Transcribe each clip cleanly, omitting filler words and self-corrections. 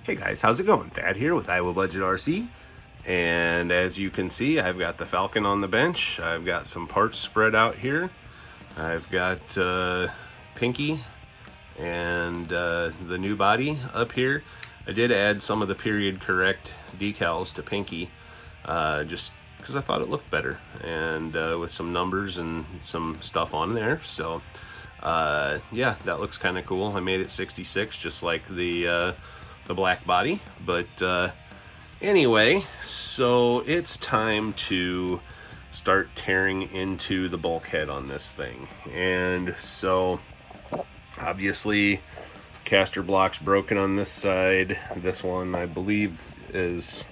Hey guys, how's it going? Thad here with Iowa Budget RC. And as you can see, I've got the Falcon on the bench. I've got some parts spread out here. I've got Pinky and the new body up here. I did add some of the period correct decals to Pinky just because I thought it looked better, and with some numbers and some stuff on there. So yeah, that looks kind of cool. I made it 66 just like the black body. But anyway, so it's time to start tearing into the bulkhead on this thing. And so obviously caster blocks broken on this side. This one I believe is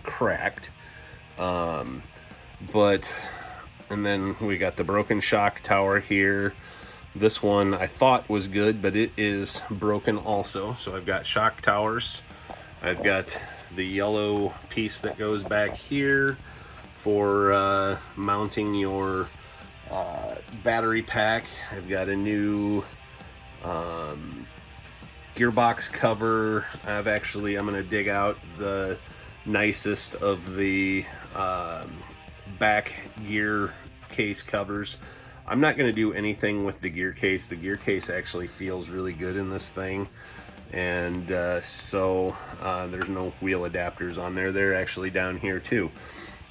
cracked, but and then we got the broken shock tower here. This one I thought was good, but it is broken also. So I've got shock towers. I've got the yellow piece that goes back here for mounting your battery pack. I've got a new gearbox cover. I'm gonna dig out the nicest of the back gear case covers. I'm not going to do anything with the gear case. The gear case actually feels really good in this thing. And so there's no wheel adapters on there. They're actually down here too.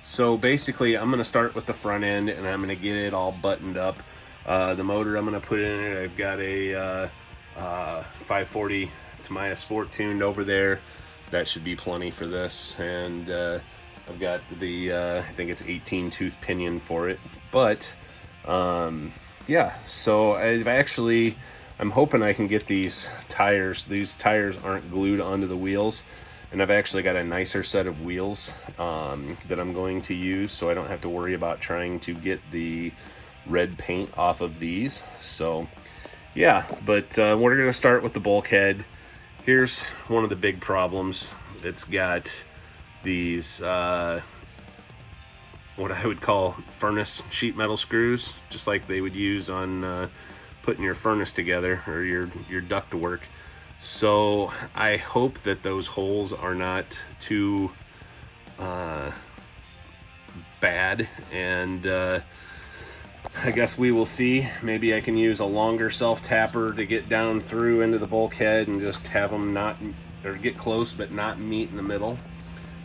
So basically I'm going to start with the front end and I'm going to get it all buttoned up. The motor I'm going to put in it, I've got a 540 Tamiya Sport tuned over there. That should be plenty for this. And I've got the, I think it's 18 tooth pinion for it. But yeah, so I'm hoping I can get these tires. These tires aren't glued onto the wheels, and I've actually got a nicer set of wheels that I'm going to use, so I don't have to worry about trying to get the red paint off of these. So yeah, but we're going to start with the bulkhead. Here's one of the big problems. It's got these what I would call furnace sheet metal screws, just like they would use on putting your furnace together or your ductwork. So I hope that those holes are not too bad, and I guess we will see. Maybe I can use a longer self tapper to get down through into the bulkhead and just have them get close but not meet in the middle.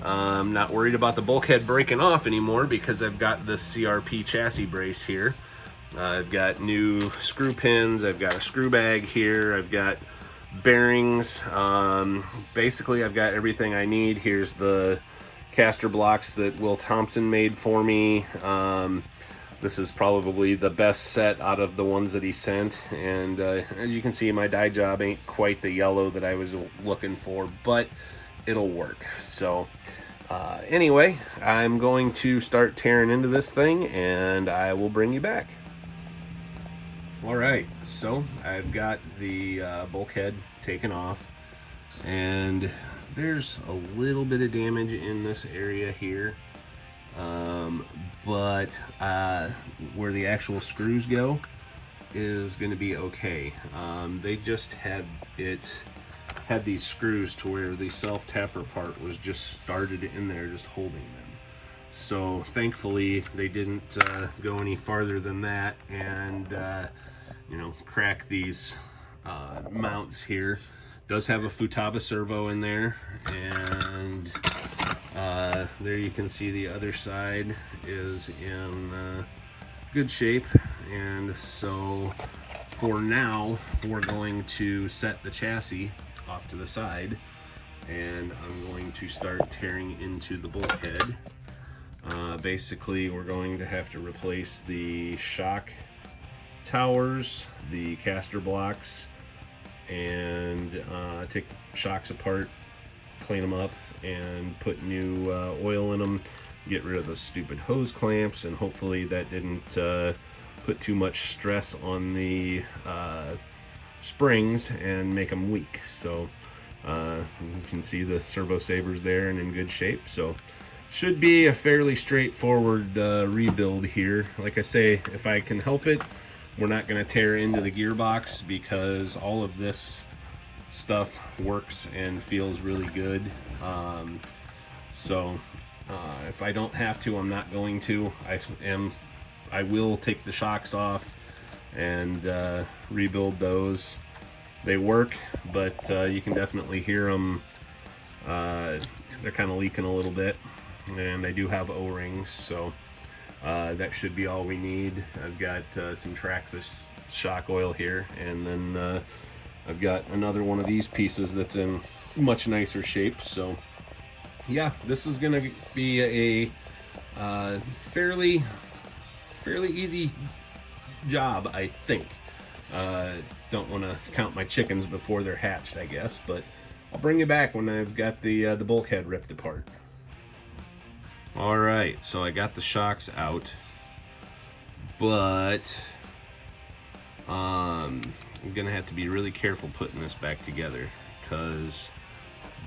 I'm not worried about the bulkhead breaking off anymore because I've got this CRP chassis brace here. I've got new screw pins. I've got a screw bag here. I've got bearings. Basically, I've got everything I need. Here's the caster blocks that Will Thompson made for me. This is probably the best set out of the ones that he sent. And as you can see, my die job ain't quite the yellow that I was looking for, but it'll work. So anyway, I'm going to start tearing into this thing and I will bring you back. All right, so I've got the bulkhead taken off, and there's a little bit of damage in this area here, but where the actual screws go is going to be okay. They just had these screws to where the self tapper part was just started in there, just holding them. So thankfully they didn't go any farther than that and you know, crack these mounts here. Does have a Futaba servo in there, and there you can see the other side is in good shape. And so for now we're going to set the chassis off to the side, and I'm going to start tearing into the bulkhead. Basically we're going to have to replace the shock towers, the caster blocks, and take the shocks apart, clean them up, and put new oil in them, get rid of those stupid hose clamps, and hopefully that didn't put too much stress on the springs and make them weak. So you can see the servo sabers there and in good shape. So should be a fairly straightforward rebuild here. Like I say, if I can help it, we're not going to tear into the gearbox because all of this stuff works and feels really good. So if I don't have to, I'm not going to. I will take the shocks off and rebuild those. They work, but you can definitely hear them. They're kind of leaking a little bit, and I do have O-rings, so that should be all we need. I've got some Traxxas shock oil here, and then I've got another one of these pieces that's in much nicer shape. So yeah, this is gonna be a fairly easy job, I think. Don't want to count my chickens before they're hatched, I guess, but I'll bring you back when I've got the bulkhead ripped apart. All right, so I got the shocks out, but I'm gonna have to be really careful putting this back together, because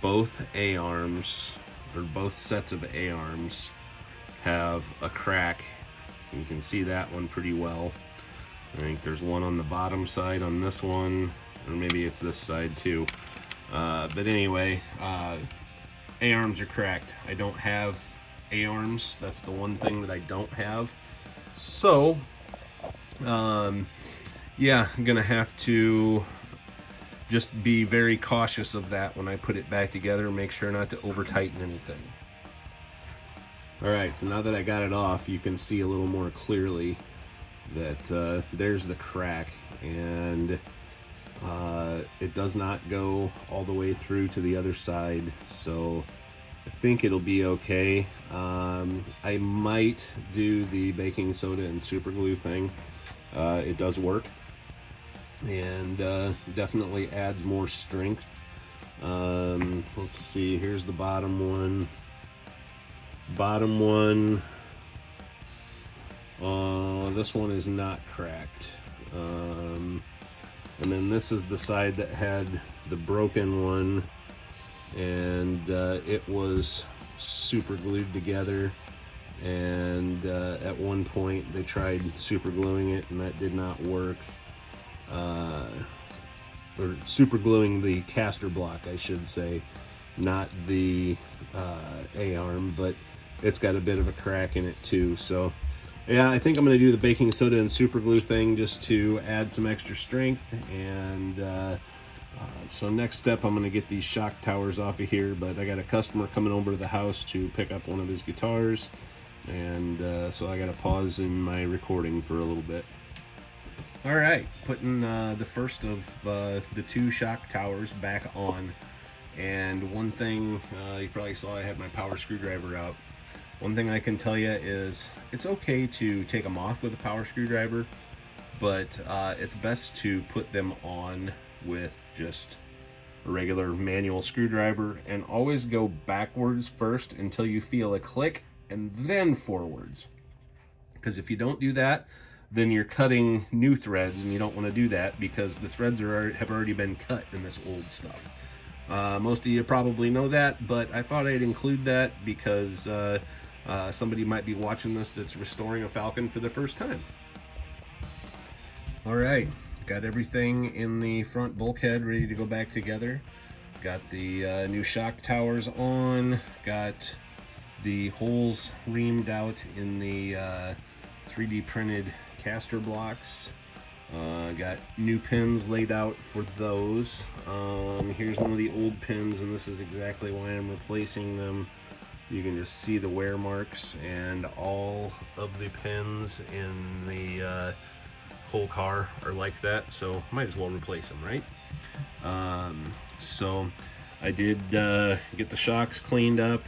both A-arms, or both sets of A-arms, have a crack. You can see that one pretty well. I think there's one on the bottom side on this one, or maybe it's this side too. But anyway, A-arms are cracked. I don't have A-arms. That's the one thing that I don't have. So, yeah, I'm gonna have to just be very cautious of that when I put it back together. Make sure not to over tighten anything. All right, so now that I got it off, you can see a little more clearly that there's the crack, and it does not go all the way through to the other side, so I think it'll be okay. I might do the baking soda and super glue thing. It does work, and definitely adds more strength. Let's see, here's the bottom one. This one is not cracked. And then this is the side that had the broken one, and it was super glued together, and at one point they tried super gluing it and that did not work. Or super gluing the caster block, I should say, not the A-arm, but it's got a bit of a crack in it too. So yeah, I think I'm going to do the baking soda and super glue thing just to add some extra strength. And so next step, I'm going to get these shock towers off of here, but I got a customer coming over to the house to pick up one of his guitars, and so I got to pause in my recording for a little bit. All right, putting the first of the two shock towers back on. And one thing, you probably saw I had my power screwdriver out. One thing I can tell you is it's okay to take them off with a power screwdriver, but it's best to put them on with just a regular manual screwdriver, and always go backwards first until you feel a click, and then forwards. Because if you don't do that, then you're cutting new threads, and you don't want to do that because the threads have already been cut in this old stuff. Most of you probably know that, but I thought I'd include that because somebody might be watching this that's restoring a Falcon for the first time. All right, got everything in the front bulkhead ready to go back together. Got the new shock towers on, got the holes reamed out in the 3D printed caster blocks. Got new pins laid out for those. Here's one of the old pins, and this is exactly why I'm replacing them. You can just see the wear marks, and all of the pins in the whole car are like that, so might as well replace them, right? So I did get the shocks cleaned up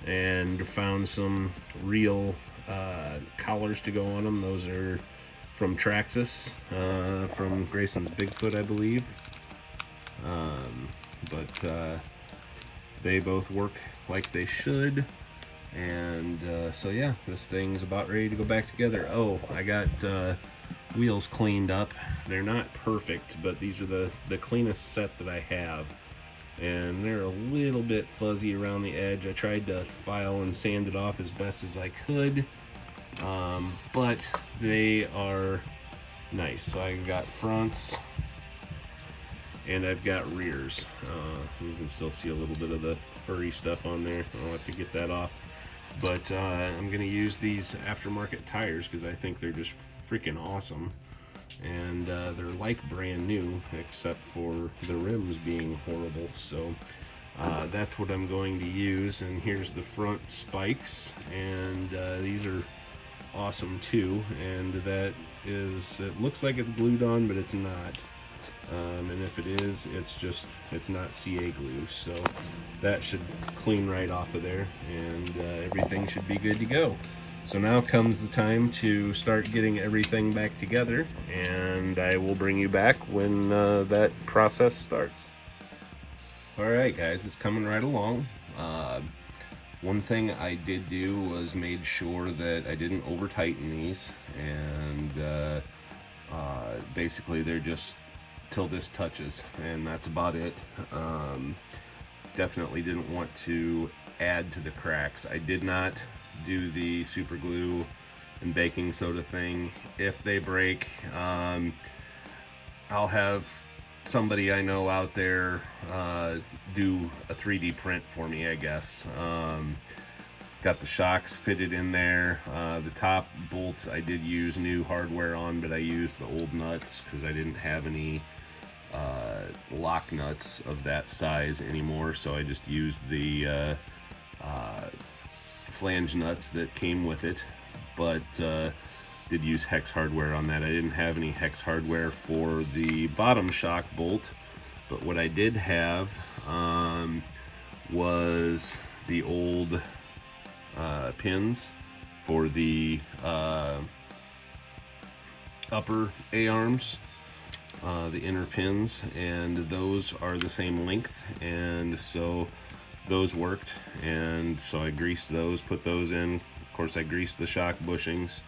and found some real collars to go on them. Those are from Traxxas, from Grayson's Bigfoot, I believe. But they both work like they should, and so yeah, this thing's about ready to go back together. Oh, I got wheels cleaned up. They're not perfect, but these are the cleanest set that I have, and they're a little bit fuzzy around the edge. I tried to file and sand it off as best as I could, but they are nice. So I got fronts, and I've got rears. You can still see a little bit of the furry stuff on there. I'll have to get that off. But I'm going to use these aftermarket tires because I think they're just freaking awesome. And they're like brand new, except for the rims being horrible. So that's what I'm going to use. And here's the front spikes, and these are awesome too. And that is, it looks like it's glued on, but it's not. And if it is, it's not CA glue, so that should clean right off of there, and everything should be good to go. So now comes the time to start getting everything back together, and I will bring you back when that process starts. Alright guys, it's coming right along. One thing I did do was made sure that I didn't over tighten these, and basically they're just till this touches, and that's about it. Definitely didn't want to add to the cracks. I did not do the super glue and baking soda thing. If they break, I'll have somebody I know out there do a 3D print for me, I guess. Got the shocks fitted in there. The top bolts I did use new hardware on, but I used the old nuts because I didn't have any lock nuts of that size anymore, so I just used the flange nuts that came with it, but did use hex hardware on that. I didn't have any hex hardware for the bottom shock bolt, but what I did have was the old pins for the upper A-arms, the inner pins, and those are the same length, and so those worked, and so I greased those, put those in. Of course, I greased the shock bushings.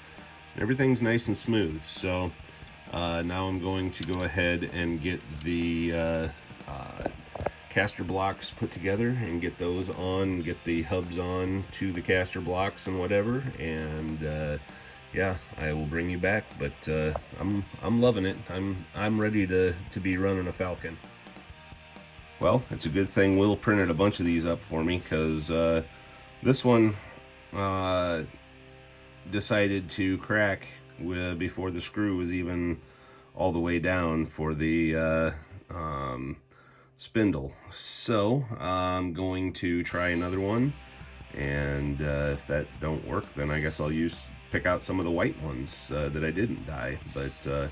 Everything's nice and smooth. So now I'm going to go ahead and get the caster blocks put together and get those on, get the hubs on to the caster blocks and whatever, and yeah, I will bring you back. But I'm loving it. I'm ready to be running a Falcon. Well, it's a good thing Will printed a bunch of these up for me, because this one decided to crack before the screw was even all the way down for the spindle. So I'm going to try another one, and if that don't work, then I guess I'll pick out some of the white ones that I didn't dye. But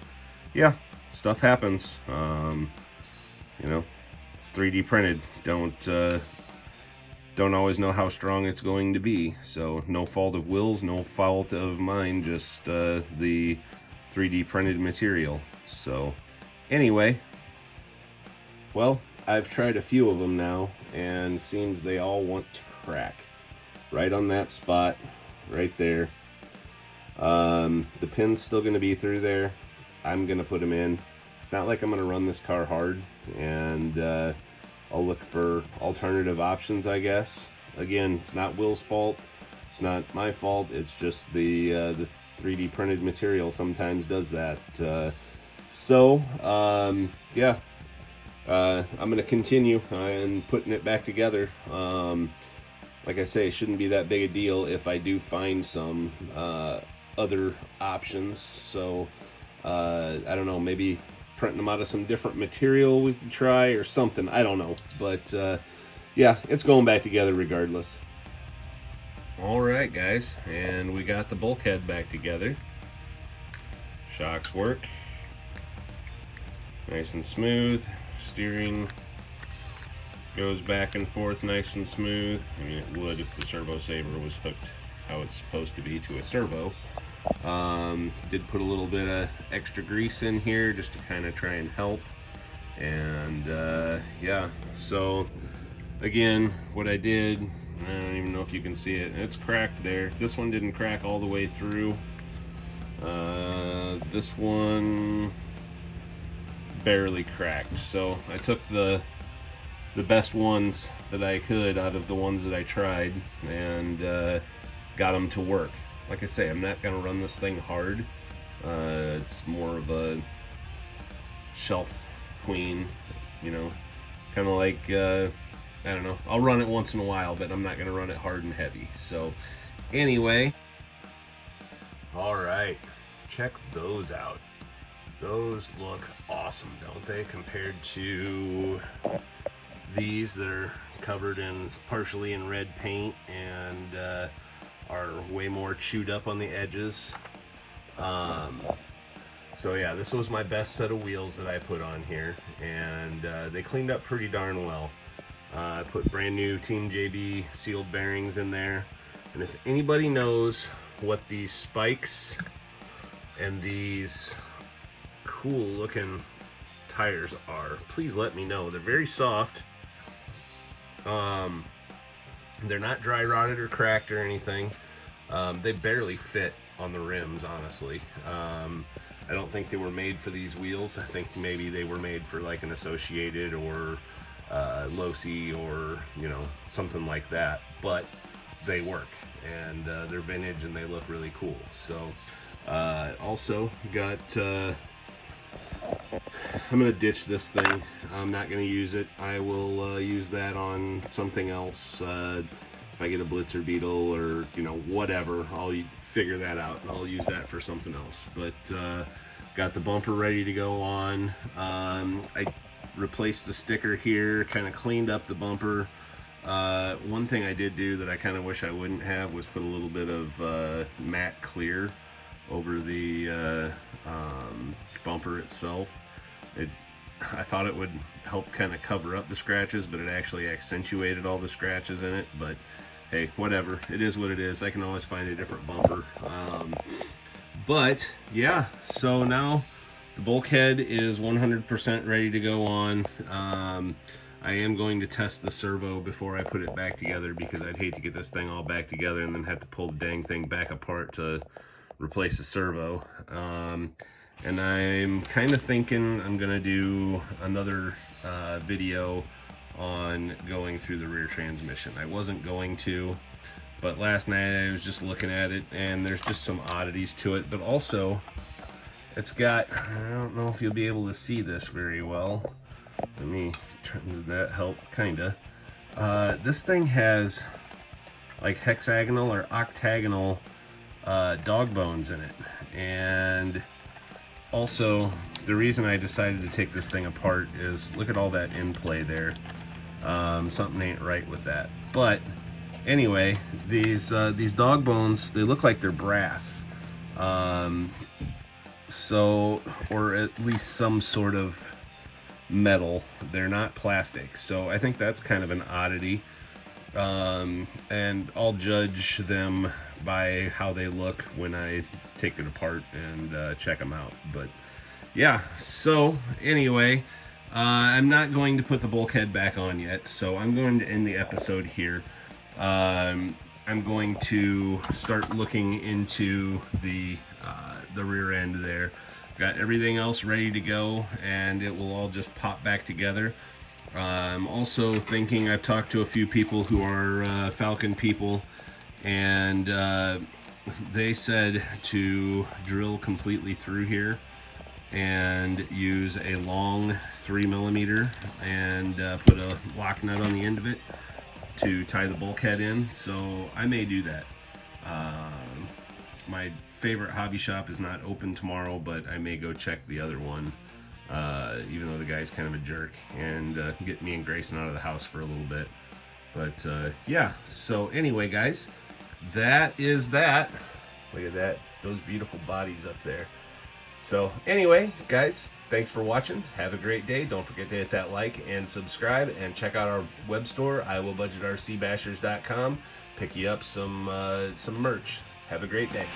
yeah, stuff happens. You know, it's 3D printed. Don't always know how strong it's going to be. So no fault of Will's, no fault of mine, just the 3D printed material. So anyway, well, I've tried a few of them now, and seems they all want to crack. Right on that spot, right there. The pin's still going to be through there. I'm going to put them in. It's not like I'm going to run this car hard, and I'll look for alternative options, I guess. Again, it's not Will's fault. It's not my fault. It's just the 3D printed material sometimes does that. Yeah. I'm going to continue and putting it back together. Like I say, it shouldn't be that big a deal if I do find some other options. So I don't know, maybe printing them out of some different material we can try or something. I don't know, but yeah, it's going back together regardless. All right, guys, and we got the bulkhead back together. Shocks work nice and smooth. Steering goes back and forth nice and smooth. I mean, it would if the servo saver was hooked how it's supposed to be to a servo. Did put a little bit of extra grease in here just to kind of try and help. And yeah, so again, what I did, I don't even know if you can see it, it's cracked there. This one didn't crack all the way through. This one barely cracked. So I took the best ones that I could out of the ones that I tried, and got them to work. Like I say, I'm not gonna run this thing hard. It's more of a shelf queen, you know, kind of like, I don't know, I'll run it once in a while, but I'm not going to run it hard and heavy. So anyway, all right, check those out. Those look awesome, don't they, compared to these that are covered in partially in red paint and are way more chewed up on the edges. So yeah, this was my best set of wheels that I put on here, and they cleaned up pretty darn well. I put brand new Team JB sealed bearings in there, and if anybody knows what these spikes and these cool looking tires are, please let me know. They're very soft. They're not dry rotted or cracked or anything. They barely fit on the rims, honestly. I don't think they were made for these wheels. I think maybe they were made for like an Associated or Losi or, you know, something like that, but they work, and they're vintage and they look really cool. So also got I'm gonna ditch this thing. I'm not gonna use it. I will use that on something else. If I get a Blitzer Beetle or, you know, whatever, I'll figure that out. I'll use that for something else. But got the bumper ready to go on. I replaced the sticker here, kind of cleaned up the bumper. One thing I did do that I kind of wish I wouldn't have was put a little bit of matte clear over the bumper itself. I thought it would help kind of cover up the scratches, but it actually accentuated all the scratches in it. But hey, whatever, it is what it is. I can always find a different bumper. But yeah, so now the bulkhead is 100% ready to go on. I am going to test the servo before I put it back together, because I'd hate to get this thing all back together and then have to pull the dang thing back apart to replace the servo. And I'm kind of thinking I'm gonna do another video on going through the rear transmission. I wasn't going to, but last night I was just looking at it, and there's just some oddities to it. But also, it's got, I don't know if you'll be able to see this very well. Let me try, does that help? Kinda. This thing has like hexagonal or octagonal dog bones in it. And also, the reason I decided to take this thing apart is, look at all that in play there. Something ain't right with that. But anyway, these dog bones, they look like they're brass. So, or at least some sort of metal. They're not plastic. So I think that's kind of an oddity. And I'll judge them by how they look when I take it apart and check them out. But yeah, so anyway, I'm not going to put the bulkhead back on yet, so I'm going to end the episode here. I'm going to start looking into the rear end there. Got everything else ready to go, and it will all just pop back together. I'm also thinking, I've talked to a few people who are Falcon people, and they said to drill completely through here and use a long 3mm and put a lock nut on the end of it to tie the bulkhead in. So I may do that. My favorite hobby shop is not open tomorrow, but I may go check the other one, even though the guy's kind of a jerk, and get me and Grayson out of the house for a little bit. But yeah, so anyway, guys, that is that. Look at that, those beautiful bodies up there. So anyway, guys, thanks for watching. Have a great day. Don't forget to hit that like and subscribe, and check out our web store, iwillbudgetrcbashers.com. Pick you up some merch. Have a great day.